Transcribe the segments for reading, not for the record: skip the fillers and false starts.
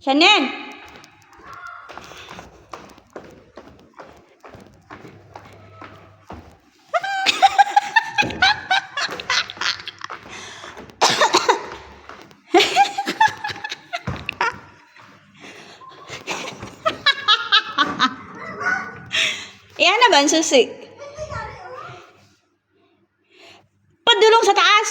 Chanel! Iyan na ba ang susi? Padulong sa taas!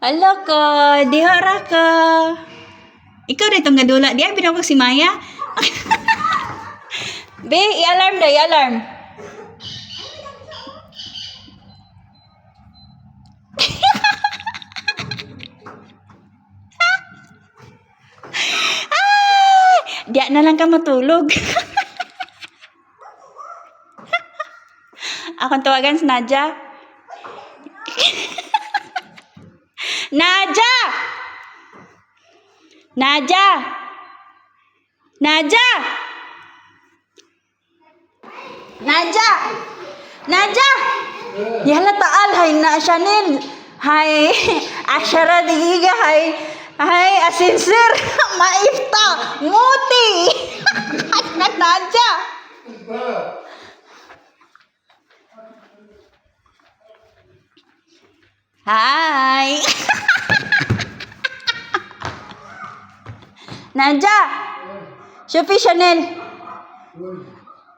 Ala ka, dihara ka. Ikaw rin itong gadula. Di ay pinapag si Maya. Be, i-alarm daw, i-alarm. Diya na lang ka matulog. Akong tawagan si Nadja. Nadja! Nadja! Nadja! Nadja! Nadja! Yala taal, hay na Chanel. Hay, asyara digiga, hay, asinsir. Maifta, muti. Nadja! Hi! Nadja! Shufi Chanel.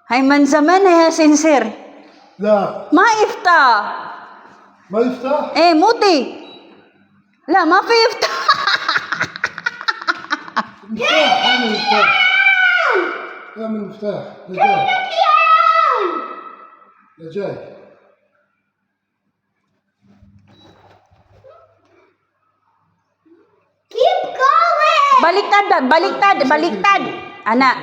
Hay man zaman hay sincere. لا ما يفتح. ما يفتح؟ ايه موتي. لا ما في يفتح. مفتاح اعمل مفتاح اعمل مفتاح نجاي نجاي Keep going! Baliktad, Dad. Baliktad. Baliktad. Anak.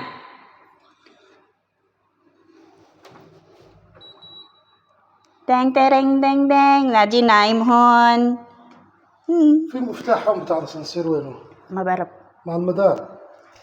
Deng, tereng, deng, deng. Naji naim hon. في المفتاح هم بتاع الاسانسير وينه؟ Mabarap. مع المدار